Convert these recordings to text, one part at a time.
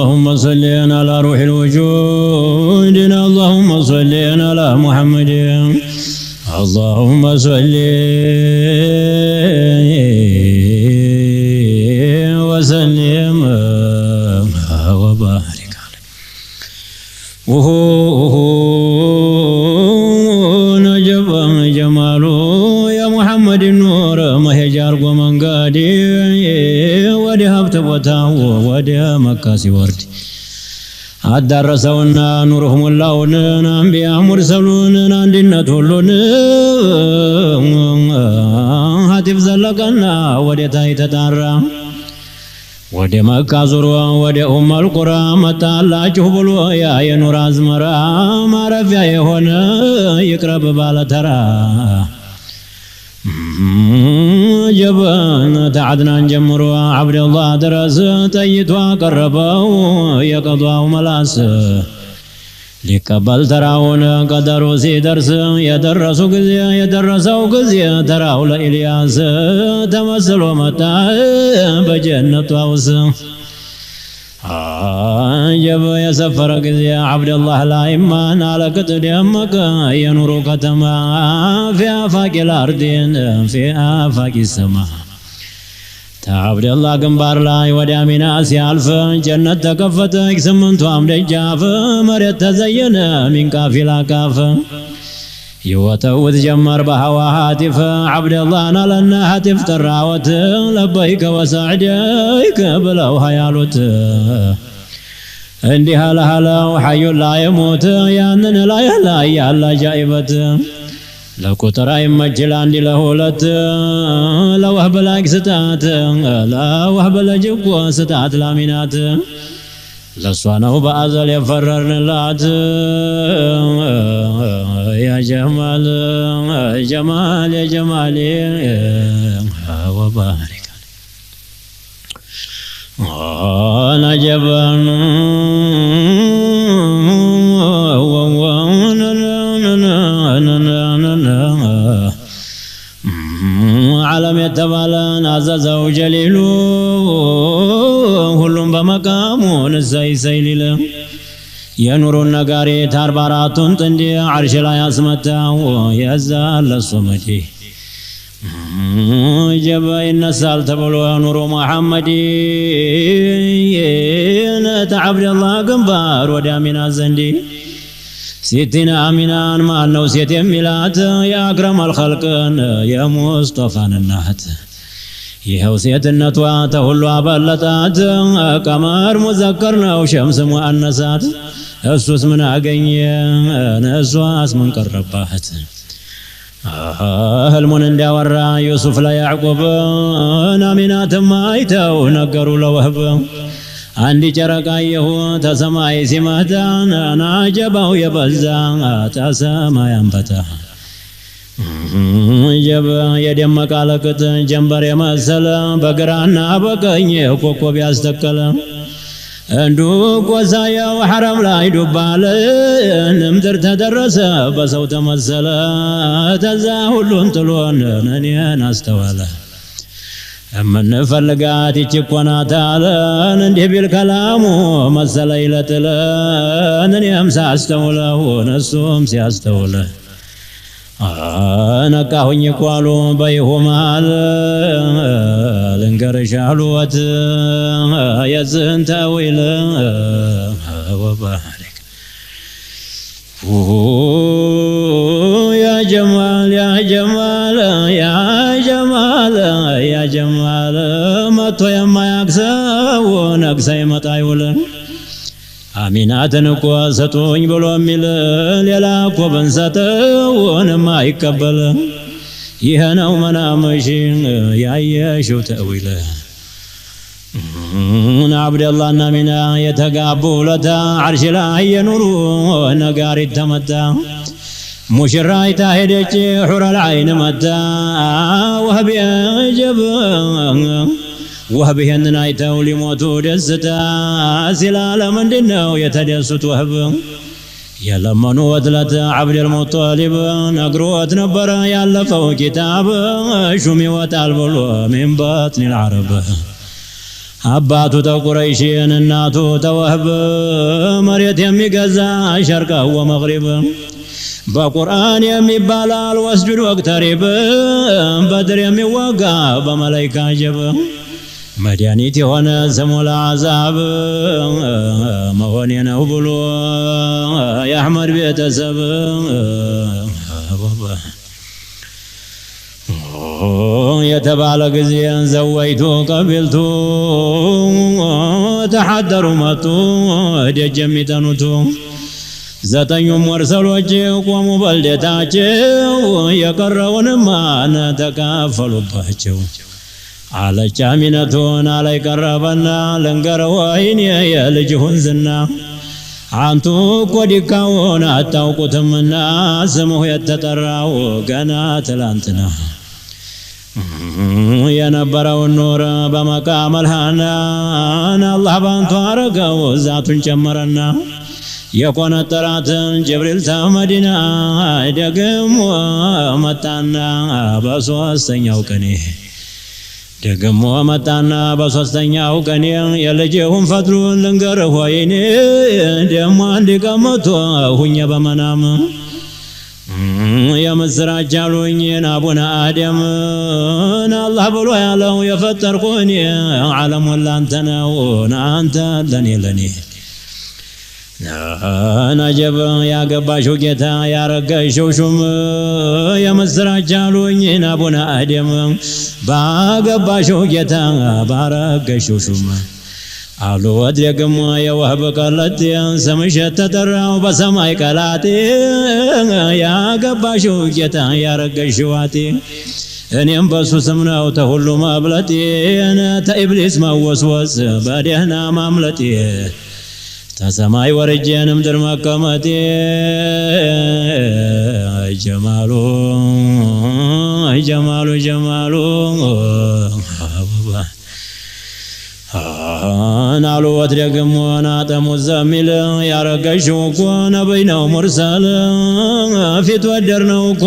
اللهم صل على روح الوجود اللهم صل على محمد اللهم صل وسلم وبارك عليه نجب جماله يا محمد النور ما هجار ومن قادي ودهبت بوتاو ودها مكاسي ورد አዳረሰውና ኑሩህ ሞላውን አንቢያ ሙርሰሉን አንድነት ሁሉን ሀቲፍ ዘለቀና ወደታይ ተጣራ ወደ መካ ዙሮ ወደ ኡመል ቁራ መጣላችሁ ብሎ ያ የኑር አዝመራ ማረፊያ የሆነ ይቅረብ ባለተራ جبان تعدنا جمرو عبد الله درس تيتوا قربوا يقضوا ملاس لقبل تراون قدروا سي درس يدرسوا قزي تراو لإلياس تمثلوا متى بجنة ووس جب يسفر قزي عبد الله لا إيمان على قدر يمك ينور كتما في آفاق الأرض في آفاق السماء عبد الله قنبار لاي ودامنا سيالف جنة تكفت سمنت عمد الجاف مريت تزين من كافي لا كاف يوتوت جمر بهوا هاتف عبد الله نالنا هاتف تراوت لبيك وسعديك بلو هيالوت عندي هلا هلا وحي لا يموت يانن لا يهلا يالا جايبت لكتر يمجل عندي لهولت لو وهب لك ستات لا وهب لجب ستات لامينات لصوانه بأزل يفررن لات يا جمال جمال يا جمالي وبارك أنا جبان عالم يتبالن عززه جليلو ሁሉም በመቃሙ ንሳይ ሰይሊለ የኑሩን ነጋሪ ታርባራቱን ጥንድ አርሽ ላይ አስመታው ያዛል ሶመዲ ጀባ ይነሳል ተብሎ ኑሩ መሐመድ የነት አብደላህ ግንባር ወደ አሚና ዘንዲ ሴትና አሚናን ማነው ሴት የሚላት የአክረም አልኸልቅን የሙስጠፋን እናት ይኸው ሴትነቷ ተሁሉ አበለጣት ቀመር ሙዘከር ነው ሸምስ ሙአነሳት እሱስ ምን አገኘ እሷስ ምን ቀረባት ህልሙን እንዲያወራ ዩሱፍ ለያዕቆብ አሚናትም አይተው ነገሩ ለወህብ አንድ ጨረቃ የሁ ተሰማይ ሲመታ ናጀባው የበዛ ተሰማይ አንበታ ጀብ የደመቀ ለቅጥ ጀንበር የመሰለ በግራና በቀኝ ኮከብ ያስተከለ እንዱ ቆሳየው ሐረም ላይ ዱባለ ንምድር ተደረሰ በሰው ተመሰለ ተዛ ሁሉን ጥሎን እኔን አስተዋለ እምንፈልጋት ይችኮናታለን እንዲህ ቢል ከላሙ መሰለ ይለጥለን እኔም ሳስተውለው እነሱም ሲያስተውለ ነቃሁኝ ቋሉ በይሁማል ልንገርሽ አልወት የዝህን ተዊል ወባሪክ ያ ጀማል ያ ጀማል ያ ጀማል ያ ጀማል መቶ የማያክሰው ነግሳ ይመጣ ይውል አሚናትን እኮ ሰጡኝ ብሎ የሚል ሌላ እኮ ብንሰጠውንም አይቀበል ይሄ ነው መናመሽ ያየሽው ተዊል አብደላህና አሚና የተጋቡ ለታ አርሽ ላይ የኑሩ ነጋሪት ተመታ ሙሽራይታ ሄደች ሑረል አይን መታ ወህብ የጀብ ወህብ ይሄንን አይተው ሊሞቱ ደስታ ሲላለ ምንድነው የተደሱት ወህብ የለመኑ ወትለት አብደል ሙጠሊብ ነግሮት ነበረ ያለፈው ኪታብ ሹም ይወጣል ብሎ ሚን ባጥኒል ዓረብ አባቱ ተቁረይሽን እናቱ ተወህብ መሬት የሚገዛ ሸርቀ ወመግሪብ በቁርአን የሚባላል ወስጁድ ወቅተሪብ በድር የሚወጋ በመላይካ ጀብ መድኃኒት የሆነ ስሙ ለአዛብ መሆኔ ነው ብሎ የአሕመድ ቤተሰብ የተባለ ጊዜ ዘወይቱ ቀቢልቱ ተሐደሩ መጡ ደጅ የሚጠኑቱ ዘጠኙም ወርሰሎች ቆሙ በልደታቸው የቀረውንማ ተካፈሉባቸው አለች አሚነቱን አላይ ቀረበና ልንገረው ወይኔ የልጅሁን ዝና አንቱ እኮ ዲካውን አታውቁትምና ስምሁ የተጠራው ገና ትላንትና የነበረውን ኑር በመቃም አልሃናን አላህ ባንቱ አረገው ዛቱን ጨመረና የቆነጠራትን ጅብሪል ተመዲና ደግሞ መጣና በሶስተኛው ቀኔ ደግሞ መጣና በሶስተኛው ቀኔ የልጅሁን ፈትሉን ልንገርህ ወይኔ ደግሞ አንድ ቀን መቶ ሁኜ በመናም የምስራች አሉኝን አቡነ አደምን አላህ ብሎ ያለው የፈጠርኩን ዓለሙን ላንተ ነው አንተ ለኔ ነጀብ ያገባሽው ጌታ ያረገሽው ሹም የምስራች አሉኝን አቡነ አደም ባገባሽው ጌታ ባረገሽው ሹም አሉ ወድረግም የወህብ ቀለጤ ስምሽ ተጠራው በሰማይ ቀላጤ ያገባሽው ጌታ ያረገሽው አጤ እኔም በሱ ስም ነው ተሁሉ ማብለጤ ተኢብሊስ መወስወስ በደህና ማምለጤ ተሰማይ ወርጄን ምድር መቀመጤ ጀማሉ ጀማሉ ጀማሉ ናሉ ወትደግም ናጠሙ ዘሚል ያረገሽው እኮ ነብይ ነው ሙርሰል ፊት ወደር ነው እኮ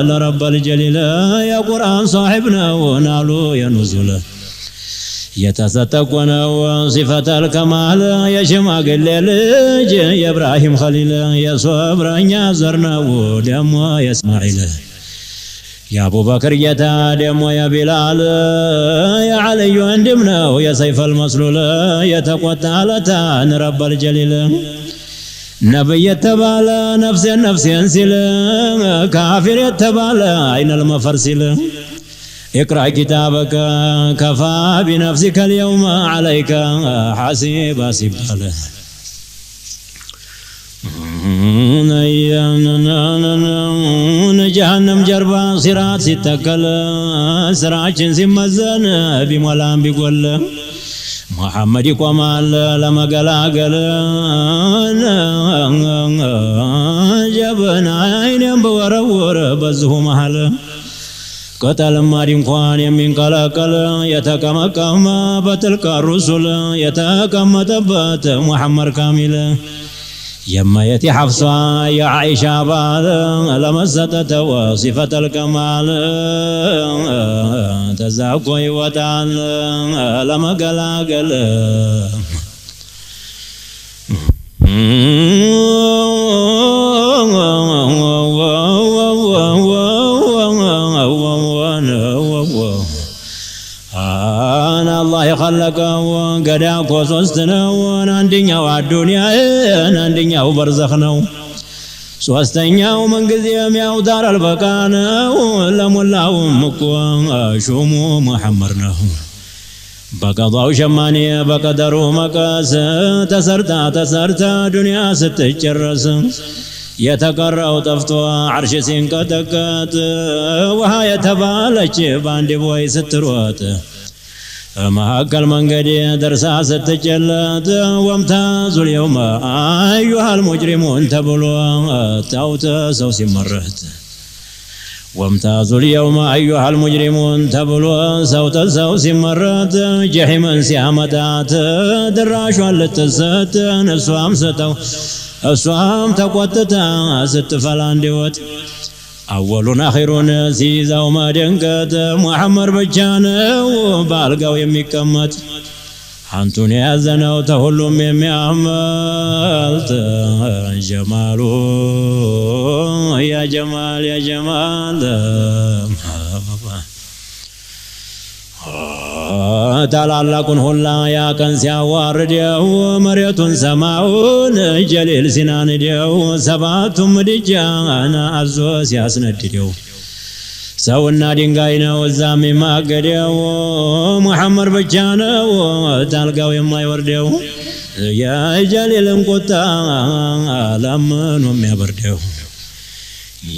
ለረበል ጀሊል የቁርአን ሷሒብ ነው ናሉ የኑዙል የተሰጠቆ ነው ሲፈተል ከማል የሽማግሌ ልጅ የኢብራሂም ኸሊል የሶብረኛ ዘር ነው ደሞ የእስማዒል የአቡበክር ጌታ ደሞ የቢላል የዓልይ ወንድም ነው የሰይፈል መስሉል የተቆጣ ለታን ረበል ጀሊል ነብይ የተባለ ነፍሴን ሲል ካፊር የተባለ አይነል መፈር ሲል اقرأ كتابك كفى بنفسك اليوم عليك حسيبا سباله جهنم جربا صراط ستكل سراچن سمزن بمولان بيقول محمد يقومال لما قلاقل جبنا عينين بورور بزه محل قتل ماري انقوان يمين قلاقل يتكمكم بتلك الرسل يتكمتبت محمد كامل يما يتي حفصة يا عائشة بعد لما ستت وصفة الكمال تزاقوا وتعال لما قلاقل الله يخلقه قداك وصوستنا واندنيا والدنيا واندنيا وبرزخنا سوستنيا ومن قذيم يا ودار البكانا لمولاو مكوا شومو محمرنا بقضاو شماني بقدرو مكاس تسرتا دنيا ستجرس يتقرأو طفتو عرش سنكتكت وها يتبالج باندي بوي ستروت مهاكل منقدي درسا ستجلت وامتاز اليوم أيها المجرمون تبلوا توت سوسي مرت وامتاز اليوم أيها المجرمون تبلوا صوت سوسي مرت جحيما سيامتات دراش والتست نسوام ستو السوام تقوتتا ستفلان ديوت አወሉን አኺሩን ሲይዘው መደንገጥ ሙሐመድ ብቻ ነው ባልጋው የሚቀመጥ አንቱን ያዘነው ተሁሉም የሚያመልጥ ጀማሉ ያ ጀማል ያ ጀማል ታላላቁን ሁላ ያ ቀን ሲያዋርደው መሬቱን ሰማውን ጀሊል ሲናንደው ሰባቱም ምድጃን አዞ ሲያስነድደው ሰውና ድንጋይ ነው እዛም የማገደው ሙሐመድ ብቻ ነው ታልጋው የማይወርደው የጀሊልን ቁጣ ለምኑ የሚያበርደው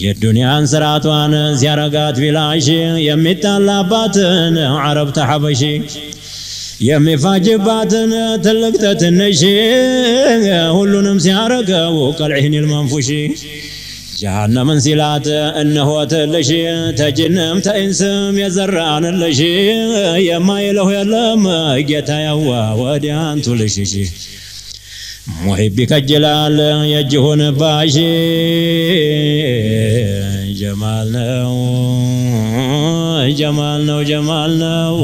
የዱንያን ስራቷን ሲያረጋት ቢላሽ የሚጣላባትን ዓረብ ተሐበሺ የሚፋጅባትን ትልቅ ተትንሽ ሁሉንም ሲያረገው ቀልዒህኒል መንፉሺ ጀሃነምን ሲላት እነሆ ትልሽ ተጅንም ተኢንስም የዘራንልሽ የማይለው የለም ጌታ ያዋ ወዲያንቱ ልሽሽ ሙሒብ ይከጅላል የእጅሁን ባሽ ጀማል ነው ጀማል ነው ጀማል ነው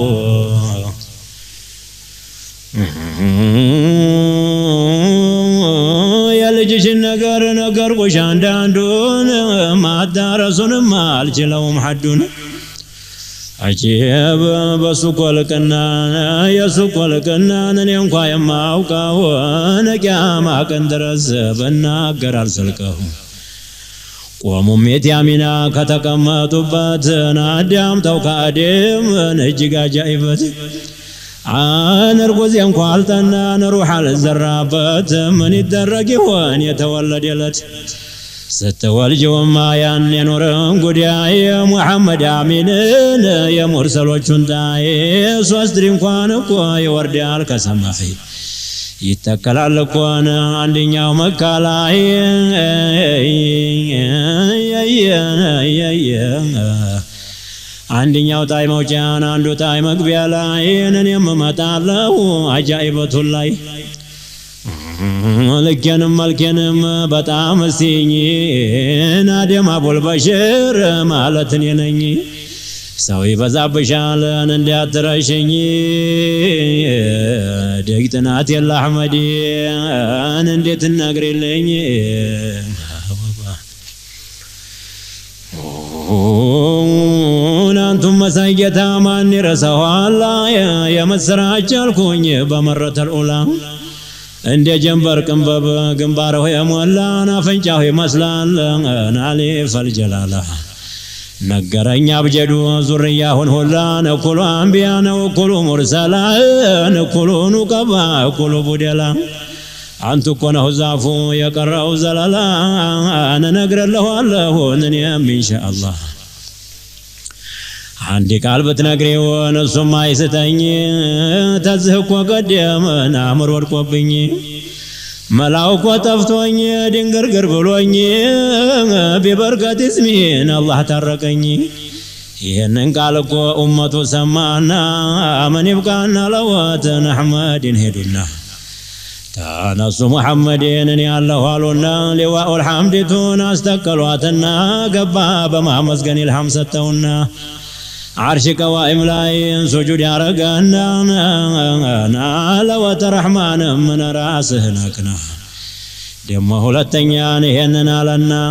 የልጅሽን ነገር ነገርኩሽ አንዳንዱን ማዳረሱንም አልችለውም ሐዱን አጂብ በሱ ኮልቅና የሱ ኮልቅናን እኔ እንኳ የማውቀው ቂያማ ቀን ድረስ ብናገር አልዘልቀው ቆሙም የቲያሚና ከተቀመጡበት አዳምጠው ከአደም እጅግ አጃኢበት እርጉዝ እንኳ አልጠናን ሩሕ አልዘራበት ምን ይደረግ ይሆን የተወለደለት ስትወልጅውማ ያን የኖርን ጉዳይ ሙሐመድ አሚንን የሙርሰሎቹን ጣይ ሶስት ድንኳን እኮ ይወርዳል ከሰማይ ይተከላል እኮን አንደኛው መካ ላይ አንደኛው ጣይ መውጫን አንዱ ጣይ መግቢያ ላይ እኔም እመጣለሁ አጃኢበቱን ላይ ልኬንም መልኬንም በጣም እስቲኝ አደም አቡል በሽር ማለት እኔ ነኝ ሰው ይበዛብሻልን እንዲያትረሽኝ ደግ ጥናት የለ አሕመድን እንዴት እነግሪልኝ አንቱም መሳይ ጌታ ማን ይረሳዋል የምስራች አልኩኝ በመረተል ኡላ እንደ ጀንበር ቅንበብ ግንባርሁ የሞላን አፍንጫሁ ይመስላል ናሊፈል ጀላላ ነገረኛ አብጀዱ ዙርያሁን ሁላን እኩሉ አንቢያ ነው እኩሉ ሙርሰላን እኩሉ ኑቀባ እኩሉ ቡደላ አንቱ እኮ ነህ ዛፉ የቀረው ዘለላ እነግርልሃለሁ እኔም ኢንሻአላህ አንድ ቃል ብትነግሪውን እሱም አይስተኝ ተዝህ እኮ ቀደምን አምር ወድቆብኝ መላው እኮ ጠፍቶኝ ድንግርግር ብሎኝ ቢበርከት እስሚን አላህ ታረቀኝ ይህንን ቃል እኮ ኡመቱ ሰማና ምን ይብቃና ለወትን አሕመድን ሄዱና ተነሱ ሙሐመድን እኔ ያለሁ አሉና ሊዋኡል ሐምዲቱን አስተከሏትና ገባ በማመስገን ኢልሃም ሰጠውና عرش قوائم لاين سجود يارقنا نالوة رحمن من راسه نكنا دمه للتنيان هننا لنا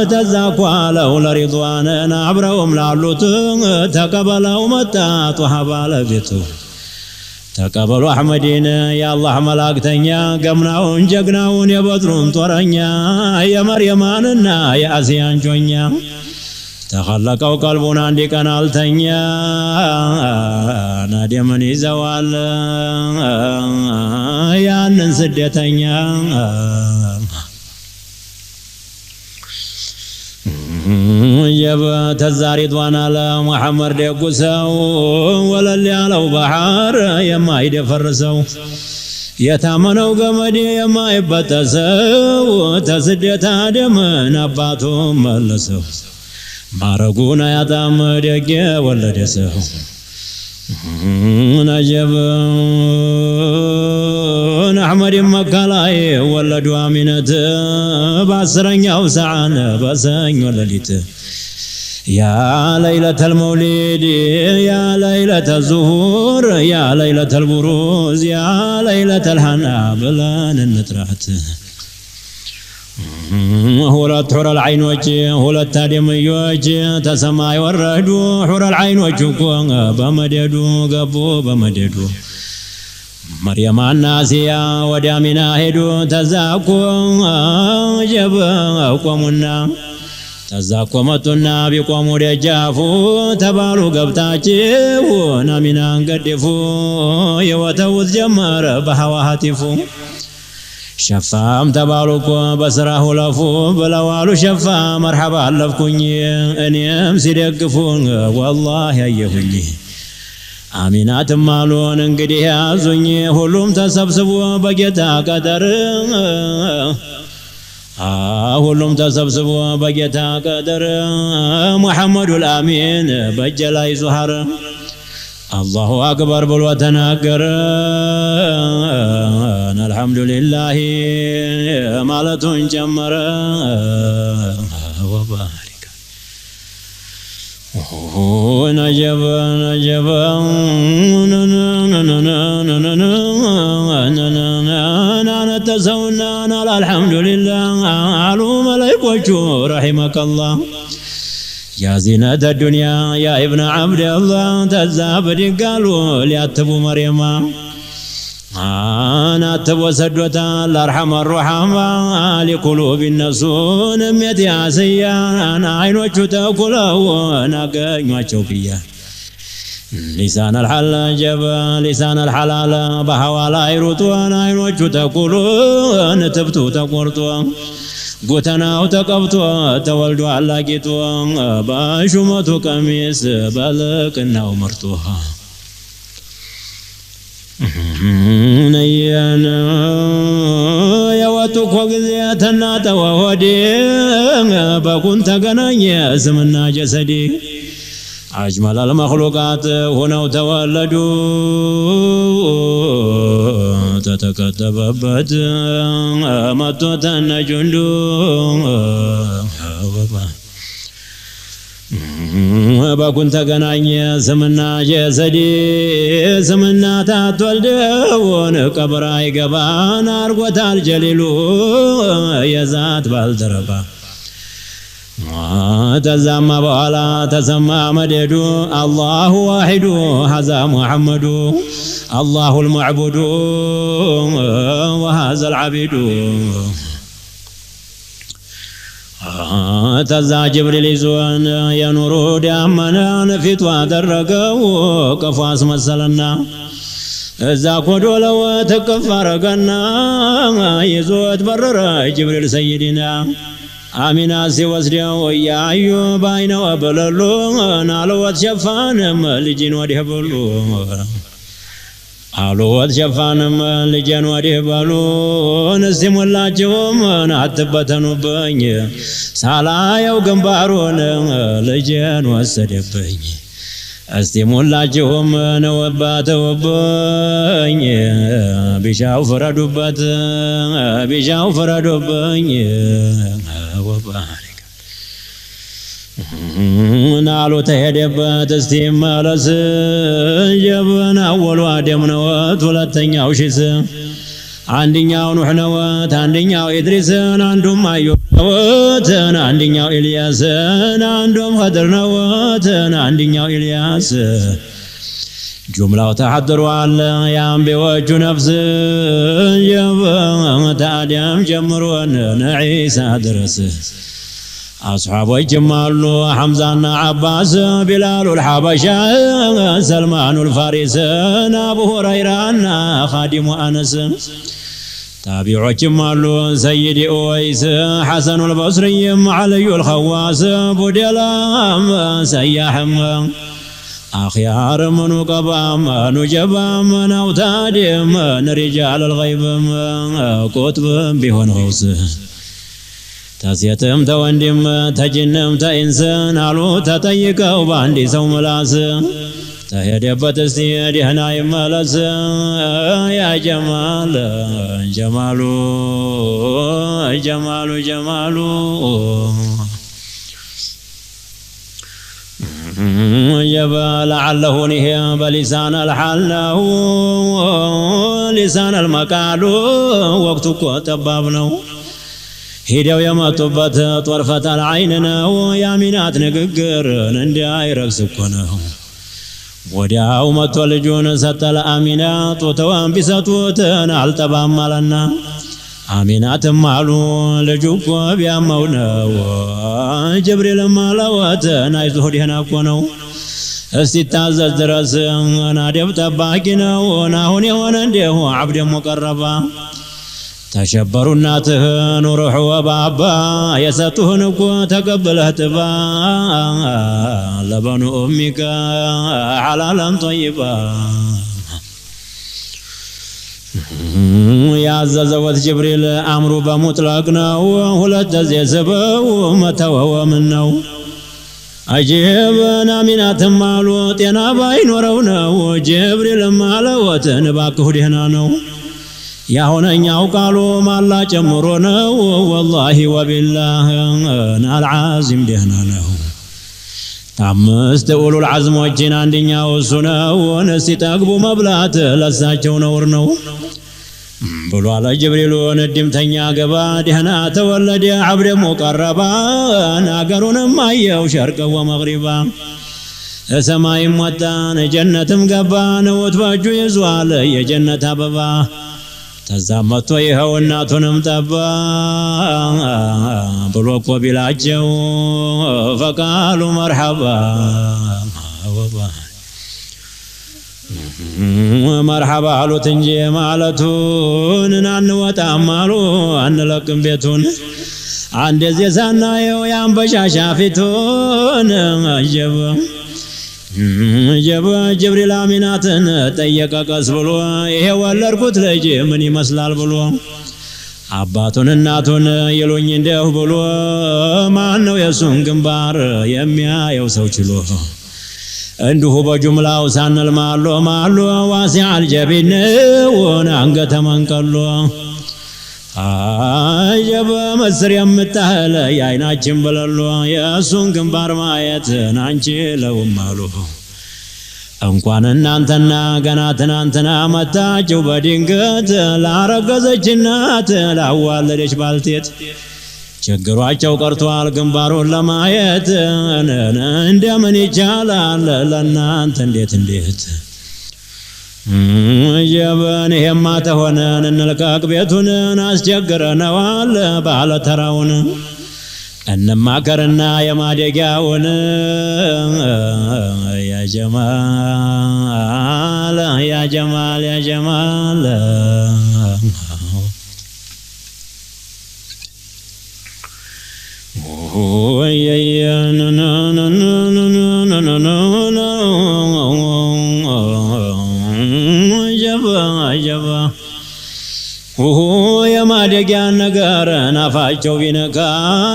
تزاكوا له لرضواننا عبرهم لعلوت تقبلوا متى طحبا لبيتو تقبلوا أحمدين يا الله ملاك تنيا قمناون جقناون يبطرون طرنيا يا مريماننا يا أسيان جونيا تخلقوا قلبنا عندي كان التنيا نادي من زوال يا ننسدتنيا جب تزاري دوانا لا محمد ديقسو ولا اللي على بحر يما يدفرسو يتامنو قمدي يما يبتسو تسدت آدم نباتو ملسو ማረጉና ያጣም ደግ ወለደ ሰው ነጀብ አሕመድ መካ ላይ ወለዱ አሚነት بسرنيا وسعان بسنيو لليت يا ليلة المولد يا ليلة الزهور يا ليلة البروز يا ليلة الهنا بلان النترات ሁለት ሑረል አይኖች ሁለት ታደምዮች ተሰማይ ወረዱ ሑረል አይኖች እኮ በመደዱ ገቡ በመደዱ መርየምና አሲያ ወደ አሚና ሄዱ ተዛኮ ጀበ ቆሙና ተዛኮ መጡና ቢቆሙ ደጃፉ ተባሉ ገብታችሁ አሚናን ገደፉ የወተውት ጀመረ በሐዋሃቲፉ شفام تبالوكو بسراه لفو بلوالو شفا مرحبا لفكوني انيم سيدقفون والله ايهوني آمينات مالون انقدي يازوني هلوم تسبسبو بقيتا قدر هلوم تسبسبو بقيتا قدر محمد الامين بجلاي زهر الله أكبر بالوتناكر الحمد لله مالة جمر وبارك نجب نجب نتسونا الحمد لله علو ملائكة رحمك الله يا زينة الدنيا يا ابن عبد الله تزابد قالوا لياتبوا مريم أنا أتبوا سدوتا الأرحم الرحمة لقلوب النسون ميت يا سيان عين وجهتا كلها ناقين وشوفيا لسان الحل جب لسان الحلال بحوالا يروتوان عين وجهتا كلها نتبتو تقورتوا قوتنا وتقبتو تولدو علاقيتو باشمتو قميص بلقنا ومرتوها نيانا يواتو قزيتنا توهدي بكنت قنانيا اسمنا جسدي أجمل المخلوقات هنا تولدوا تتكتببت متوتن جندو بكنت قنانيا سمنا جسدي سمنا تتولدون كبراي قبان أرقوة الجليلو يزات بالدربا تزمى بوالا تسمى مددو الله واحد هذا محمد الله المعبود وهذا العبيد تزا جبريل يزون ينور دامنا نفيت وادرقو كفاس مسلنا إذا كدو لو تكفر قنا يزود برر جبريل سيدنا آمنا سوسديو يا أيوب أين وبللو نالوت شفانم لجين ودهبلو አሉት ሸፋንም ልጄን ወዲህ በሉ እስቲም ሁላችሁም አትበተኑብኝ ሳላየው ግንባሩን ልጄን ወሰደብኝ እስቲም ሁላችሁም ነውባተውብኝ ቢሻው ፍረዱበት ቢሻው ፍረዱብኝ ወባሪክ ናሉ ተሄደበት እስቲም መለስ ጀብን አወሉ አደም ነወት ሁለተኛው ሺስ አንደኛው ኑህ ነወት አንደኛው ኢድሪስን አንዱም አዩብ ነወት አንደኛው ኢልያስን አንዱም ኸድር ነወት አንደኛው ኢልያስ ጁምላው ተሐድሯል የአንቢያዎቹ ነፍስ ጀብን አደም ጀምሮን ዒሳ ድረስ أصحابي جمالو حمزة عباس بلال الحبشة سلمان الفارس أبو هريرة خادم أنس تابعوا جمالو سيدي أويس حسن البصري علي الخواس بودلام سياحم أخيار من قبام نجبام نوتادم رجال الغيب كتب بهن غوص تسيتم توندم تجنم تإنسان علو تطيقوا باندي سو ملاس تهدبت استيدي هنا يملس يا جمال جمالو جمال جبال لعله نهي بلسان الحال لسان المقال وقتك تبابنو ሂደው የመጡበት ጦርፈተ العين ነው ያሚናት ንግግር እንዳይረክስ እኮ ነው ወዲያው መጥቶ ልጁን ሰጠ ለአሚና ጡተዋን ቢሰጡትን አልጠባም አለና አሚናትም አሉ ልጁ እኮ ቢያመው ነው ጅብሪልም አለወትን አይዞህ ደህና እኮ ነው እስቲታዘዝ ድረስ ናደብ ጠባቂ ነው አሁን የሆነ እንዲሁ አብድ ሙቀረባ ተሸበሩ እናትህን ሩህ ወባባ የሰጡህን እኮ ተቀብለህ ጥባ ለበኑ ኡሚከ ሐላላን ጠይባ ያዘዘወት ጅብሪል አምሩ በሙጥለቅ ነው ሁለት ጊዜ ስበው መተወው ምን ነው አጂብን አሚናትም አሉ ጤና ባይኖረው ነው ጅብሪልም አለወትን እባክህ ደህና ነው ያሆነኛው ቃሉ ማላ ጨምሮ ነው ወላሂ ወቢላህ አልዓዚም ደህና ነው አምስት ኡሉል ዐዝሞችን አንደኛው እሱ ነው ሲጠግቡ መብላት ለሳቸው ነውር ነው ብሎ አለ ጅብሪሉን እድምተኛ ገባ ደህና ተወለደ አብደ ሙቀረባ አገሩንም አየው ሸርቀ ወመግሪባ ሰማይም ወጣን ጀነትም ገባን ወትባጁ ይዟል የጀነት አበባ ተዛመቶ ይኸው እናቱንም ጠባ ብሎ እኮ ቢላቸው ፈቃሉ መርሐባ መርሐባ አሉት እንጂ ማለቱን አንወጣም አሉ አንለቅም ቤቱን አንደዚህ ሳናየው ያንበሻሻ ፊቱን ጅብሪል አሚናትን ጠየቀ ቀስ ብሎ ይሄ ወለድኩት ልጅ ምን ይመስላል ብሎ አባቱን እናቱን ይሉኝ እንደው ብሎ ማን ነው የሱን ግንባር የሚያየው ሰው ችሎ እንዲሁ በጅምላው ሳንል ማሎ ዋሲዐል ጀቢን አንገተ መንቀሎ አጀበ መስር የምታህል የአይናችን በለሎ የእሱን ግንባር ማየት አንችለውም አሉ እንኳን እናንተና ገና ትናንትና መታችሁ በድንገት ላረገዘች እናት ላዋለደች ባልቴት ችግሯቸው ቀርቷል ግንባሩን ለማየት እንደምን ይቻላል ለእናንተ እንዴት ጀበን ይሄማ ተሆነን እንልቀቅ ቤቱን አስቸግረነዋል ባለተራውን እንማከርና የማደጊያውን ያ ጀማል አጀባ የማደጊያ ነገር ናፋቸው ቢነካ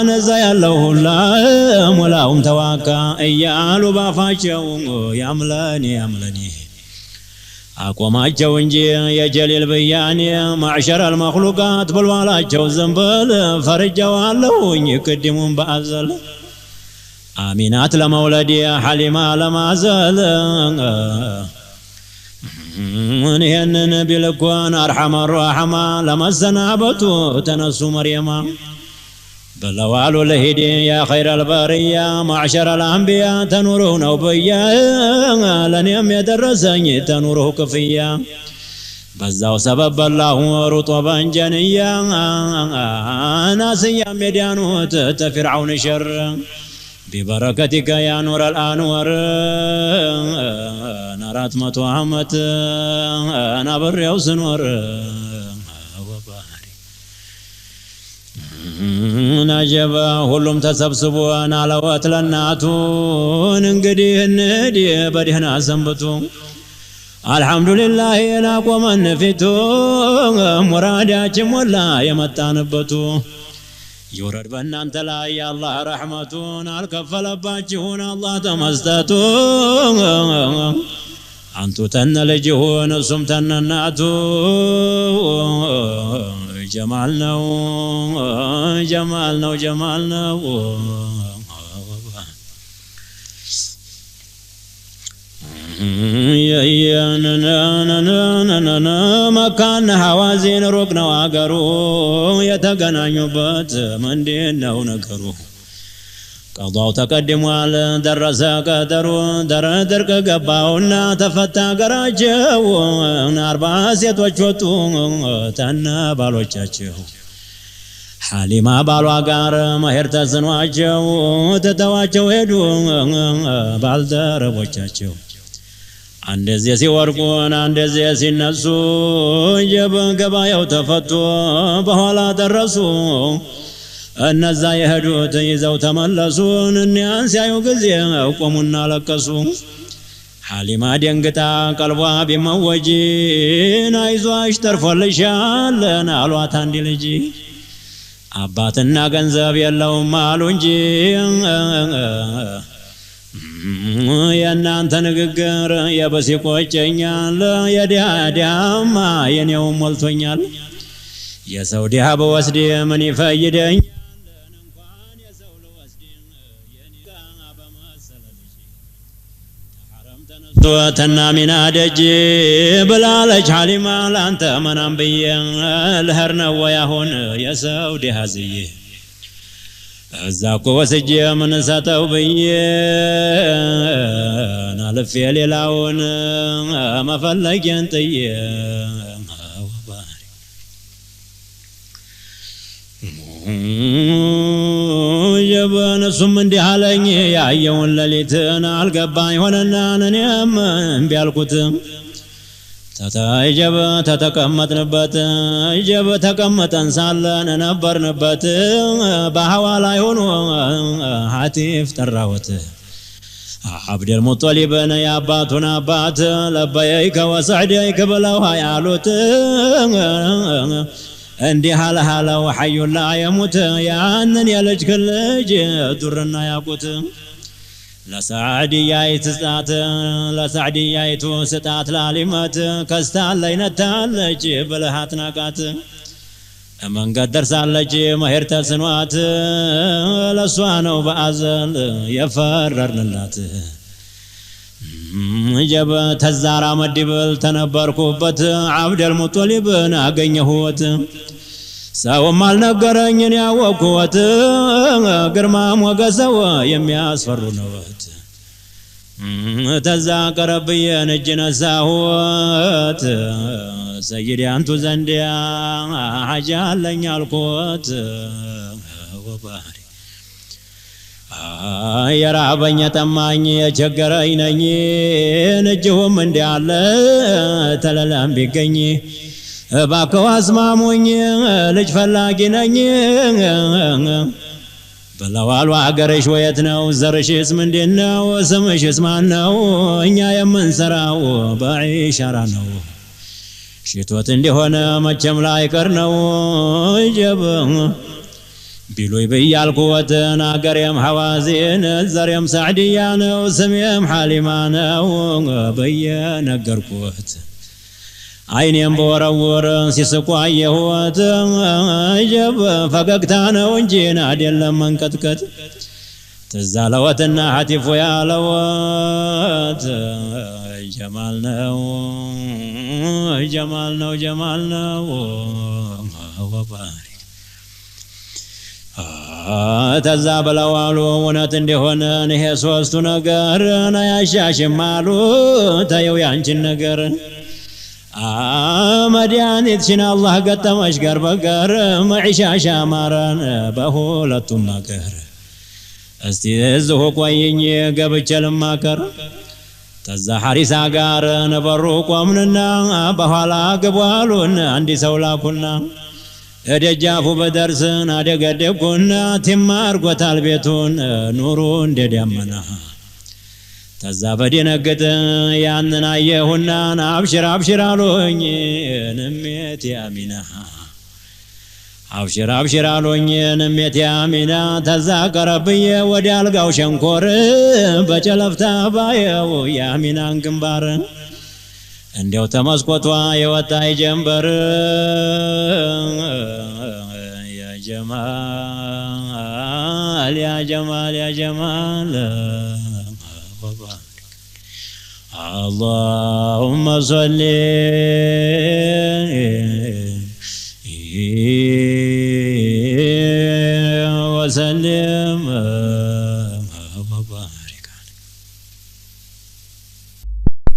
ነዛ ያለው ሁላ ሞላውም ተዋካ እያሉ ባፋቸው ያምለኔ አቆማቸው እንጂ የጀሊል ብያኔ ማዕሸር አልመኽሉቃት ብሏላቸው ዘንበል ፈርጀዋለሁኝ ቅድሙን በአዘል አሚናት ለመውለድ ሐሊማ ለማዘል ይህንን ቢልኮን አርሐመ ራሕማ ለመሰናበቱ ተነሱ መርየማ በለዋሉ ለሂድ ያ ኸይረል በርያ ማዕሸረል አንቢያ ተኑሩህ ነው ብያ ለእኔም የደረሰኝ ተኑሩህ ክፍያ በዛው ሰበብ በላሁ ሩጦ በንጀንያ ናስያም የዳኑት ተፊርዓውን ሸር ببركتك يا نور الأنور 400 ዓመት أنا بريው ስኖር ናጀባ ሁሉም ተሰብስቦ ናለወት ለናቱን እንግዲህ እንሂድ በደህና ሰንብቱ አልሐምዱሊላህ ናቆመን ፊቱ ሙራዳችን ሞላ የመጣንበቱ يورد بنان تلا يا الله رحمتون الكفل باجون الله تمستتون أنتو تن لجهون سمتن الناتو ጀማል ነው ጀማል ነው ጀማል ነው መካነ ሐዋዚን ሩቅ ነው አገሩ የተገናኙበት ምንድነው ነገሩ ቀዷው ተቀድሟል ደረሰ ቀጠሩ ድርቅ ገባውና ተፈታ አገራቸው 40 ሴቶች ወጡ ተነ ባሎቻቸው ሐሊማ ባሏ ጋር መሄድ ተስኗቸው ተተዋቸው ሄዱ ባልደረቦቻቸው አንደዚህ ሲወርቁን አንደዚህ ሲነሱ ገበያው ተፈቶ በኋላ ደረሱ እነዛ የሄዱት ይዘው ተመለሱን እኒያን ሲያዩ ጊዜ ቆሙና ለቀሱ ሐሊማ ደንግጣ ቀልቧ ቢመወጅን አይዞሽ ተርፎልሻል አሏት አንድ ልጅ አባትና ገንዘብ የለውም አሉ እንጂ የእናንተ ንግግር የበስ ይቆጨኛል የዲያማ የኔው ሞልቶኛል የሰው ዲያ በወስድ ምን ይፈይደኝ እንኳን የሰው ለወስድ የኔ በመሰለልሽ ተሐረም ተነስቶና ሚና ደጅ ብላለች ሐሊማ ላንተ መናም ብዬ ልሄድ ነው ወይ አሁን የሰው ዲያ ዝዬ እዛ እኮ ወስጄ ምን ሰጠው ብዬ ናልፌ ሌላውን መፈለጌን ጥዬ ጀበን እሱም እንዲህ አለኝ ያየውን ሌሊትን አልገባኝ ሆነና እኔም እምቢ አልኩት ተታጀበ ተተቀመጥንበት ጀበ ተቀመጠን ሳለን ነበርንበት በሐዋ ላይ ሆኖ ሐቲፍ ጠራውት አብደል ሙጠሊብን የአባቱን አባት ለበየከ ወሰዕደይከ ብለው ያሉት እንዲህ አለሃለው ሐዩላ የሙት ያንን የልጅ ልጅ ዱርና ያቁት ለሳዕድያይቱ ስጣት ላሊመት ከስታለይ ነታለች ብልሃት ናቃት መንገድ ደርሳለች መሄድ ተስኗት ለሷ ነው በአዘል የፈረርንላት ጀበ ተዛራ መድብል ተነበርኩበት አብደል ሙጠሊብን አገኘሁት ሰውም አልነገረኝን ያወቅሁት ግርማ ሞገሰው የሚያስፈሩ ነውት ተዛ ቀረብዬን እጅ ነሳሁት ሰይድ አንቱ ዘንድ ሐጃ አለኝ አልኩት ወባሪ የራበኝ ጠማኝ የቸገረኝ ነኝ እጅሁም እንዲያለ ተለለም ቢገኝ እባክዎ አስማሙኝ ልጅ ፈላጊ ነኝ በለዋሉ አገርሽ ወየት ነው ዘርሽስ ምንድነው ስምሽስ ማን ነው እኛ የምንሰራው በኢሻራ ነው ሽቶት እንደሆነ መቼም ላይቀር ነው ጀብ ቢሉይ በያልኩወትን አገሬም ሐዋዚን ዘሬም ሳዕድያ ነው ስሜም ሐሊማ ነው በየነገርኩት አይኔም በወረወር ሲስቁ አየሁት ጀብ ፈገግታ ነው እንጂ አይደለም መንቀጥቀጥ ትዝ አለወትና ሐቲፉ ያለወት ጀማል ነው ጀማል ነው ጀማል ነው ወባሪ ተዛ ብለዋሉ እውነት እንደሆነ ይሄ ሶስቱ ነገር አያሻሽም አሉ ተየው ያንቺን ነገር መድኃኒትሽን አላህ ገጠመሽ ጋር በጋር መዒሻሽ አማረን በሁለቱም አገር እስቲ እዚሁ ቆይኝ ገብቼ ልማከር ተዛ ሐሪሳ ጋር ነበሩ ቆምንና በኋላ ግቧሉን አንዲ ሰው ላኩና እደጃፉ በደርስን አደገደኩና ትማርጎታል ቤቱን ኑሩ እንደደመና ተዛ በደነገጠ ያንን አየሁና አብሽር አብሽር አሉኝ ንሜት ያሚና አብሽር አብሽር አሉኝ ንሜት ያሚና ተዛ ቀረብዬ ወደ አልጋው ሸንኮር በጨለፍታ ባየው ያሚናን ግንባር እንዲያው ተመስኮቷ የወጣይ ጀንበር ያ ጀማል ያ ጀማል ያ ጀማል اللهم صل وسلم وبارك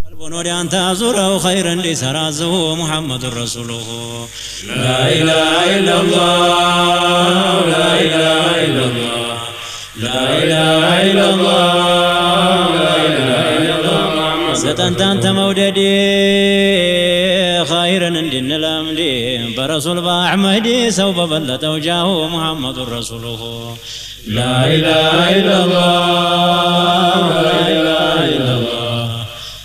قلبنا أنت أزوره خير لسرازه محمد رسوله لا إله إلا الله لا إله إلا الله لا إله إلا الله ستنت أنت موددي خيرا عندنا الأمدي برسول بأحمدي سوف بلت وجاه محمد رسوله لا إله إلا الله لا إله إلا الله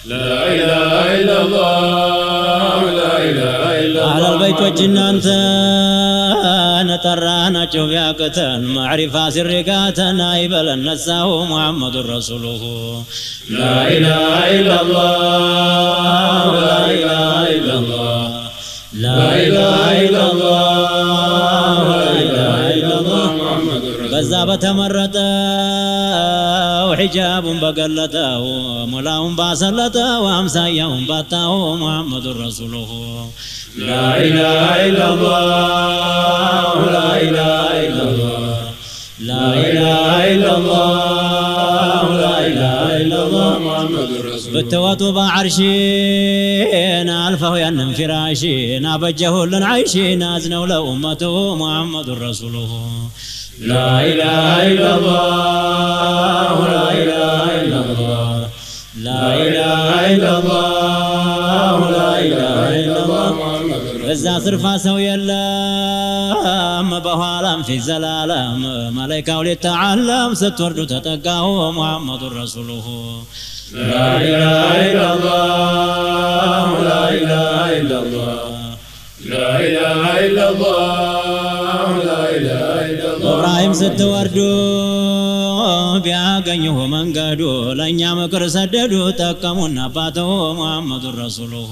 لا إله إلا الله لا إله إلا الله أهل البيت وجنا أنت نترانا شوفياكتن معرفة سرقاتنا يبل النساه محمد رسوله لا إله إلا الله لا إله إلا الله لا إله إلا الله لا إله إلا الله محمد رسول الله بزابة مرته وحجاب بقلته ملاهم باسلته وامسايهم باته محمد رسوله لا إله إلا الله لا إله إلا الله لا إله إلا الله لا إله إلا الله محمد رسول الله بالتواتو بعرشين ألفه ينم فراشين أبجه لن عيشين أزنوا لأمته محمد رسوله لا إله إلا الله لا إله إلا الله لا إله إلا الله لا إله إلا الله محمد رسول الله إذا صرفا سوي اللام بهالام في زلالام ملائكة ولتعلم ستورد تتقاه محمد رسوله لا إله إلا الله لا إله إلا الله لا إله إلا الله لا إله إلا الله إبراهيم ستوردو بياغنيه منقدو لن يمكر سددو تقمون نباته محمد رسوله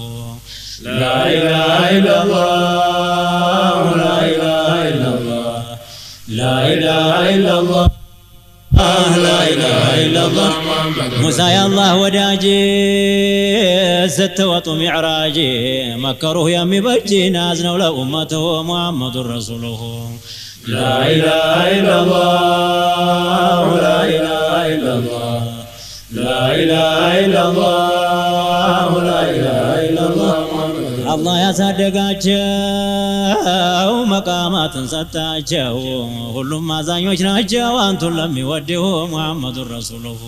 لا إله إلا الله لا إله إلا الله لا إله إلا الله لا إله إلا الله موسى يا الله وداجي ستوط معراجي مكروه يمي بجي نازنوا لأمته محمد رسوله لا إله إلا الله لا إله إلا الله لا إله إلا الله لا إله إلا الله الله ያሳደጋቸው መቃማትን ሰጣቸው ሁሉም አዛኞች ናቸው አንቱን ለሚወደው ሙሐመድ ረሱሉሁ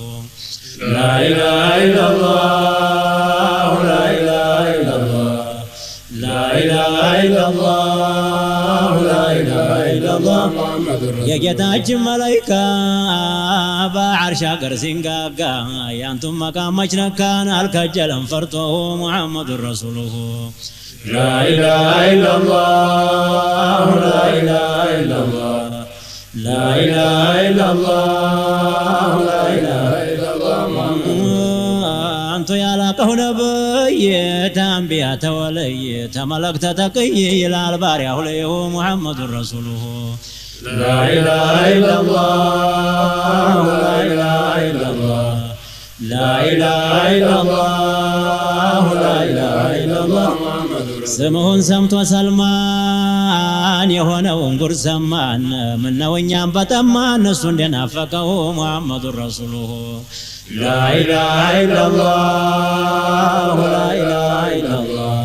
لا إله إلا الله لا إله إلا الله لا إله إلا الله لا إله إلا الله محمد رسول الله የጌታችን መላእክት በአርሽ አገር ሲንጋጋ ያንቱም መቃማች ነካን አልከጀለም ፈርቶ ሙሐመድ ረሱሉሁ لا إله إلا الله لا إله إلا الله لا إله إلا الله لا إله إلا الله أنت يا لقه نبي تنبيا تولي تملكت تقي إلى الباري أوليه محمد رسوله لا إله إلا الله لا إله إلا الله لا إله إلا الله لا إله إلا الله ስሙን ሰምቶ ሰልማን የሆነውን ጉድ ሰማን ምነው እኛም በጠማን እሱ እንደናፈቀው ሙሐመድ ረሱሉሁ لا إله إلا الله لا إله إلا الله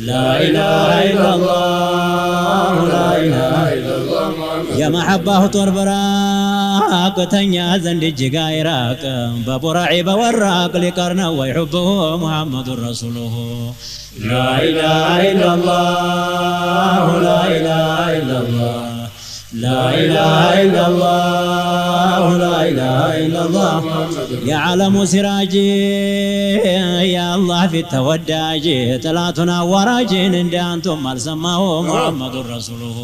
لا إله إلا الله لا إله إلا الله የመሐባሁ ጦር በራቅ ተኛ ዘንድ እጅግ አይራቅ በቡራዒ በወራቅ ሊቀር ነው ወይ ሑብሁ ሙሐመድ ረሱሉሁ لا إله إلا الله لا إله إلا الله لا إله إلا الله لا إله إلا الله يعلم سراجي يا الله في التوداج طلعتنا وراجين عند أنتم السماه محمد رسوله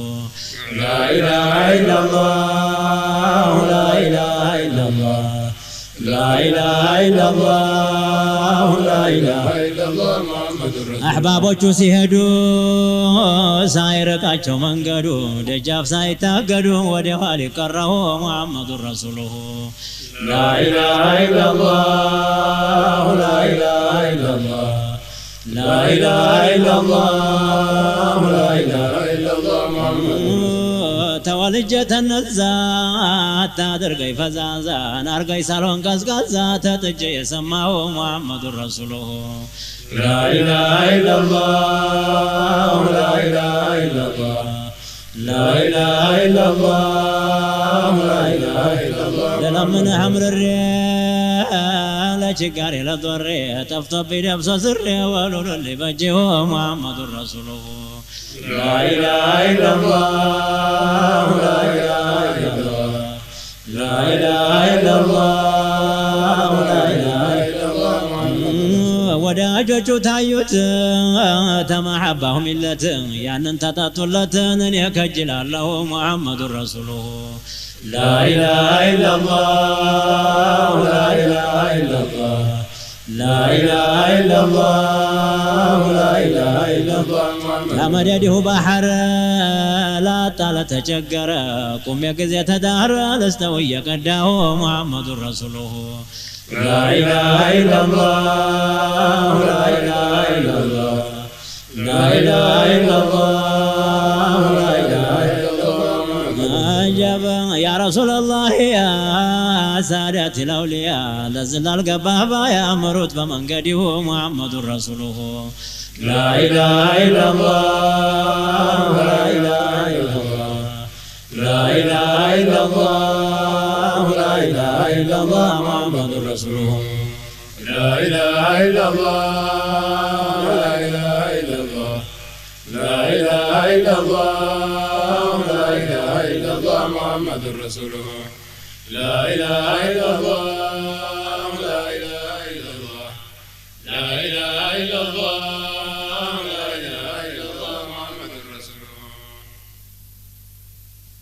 لا إله إلا الله لا إله إلا الله لا إله إلا الله لا إله إلا الله محمد أحبابوچو سيهدو سايرقاچو منگدو دجاف سايتاگدو وديوالي قرهو محمد رسوله لا إله إلا الله لا إله إلا الله لا إله إلا الله لا إله إلا الله محمد تولجت النزات تادرقي فزازا نارقي سالون قزقزا تتجي يسمعه محمد رسوله لا إله إلا الله لا إله إلا الله لا إله إلا الله لا إله إلا الله لمن حمر الريال شكاري لضري تفطب بنفس سري ولول اللي بجيه محمد رسوله لا إله إلا الله لا إله إلا الله لا إله إلا الله لا إله إلا الله ወዳጆቹ ታዩት ተመሐባሁ ሚለት ያንን ተጣጡለትን እኔ ከጅላለሁ ሙሐመድ ረሱሉሁ لا إله إلا الله لا إله إلا الله لا إله إلا الله لا إله إلا الله ለመደዲሁ ባህር ላጣለ ተቸገረ ቁም የጊዜ ተዳረ ለስተው እየቀዳሁ ሙሐመድ ረሱሉሁ لا إله إلا الله لا إله إلا الله لا إله إلا الله لا إله إلا الله عجب يا رسول الله يا سادات الأولياء لزل القبابة يا مروت بمنقده محمد رسوله لا إله إلا الله لا إله إلا الله لا إله إلا الله لا إله إلا الله محمد رسوله لا إله إلا الله لا إله إلا الله لا إله إلا الله لا إله إلا الله محمد رسوله لا إله إلا الله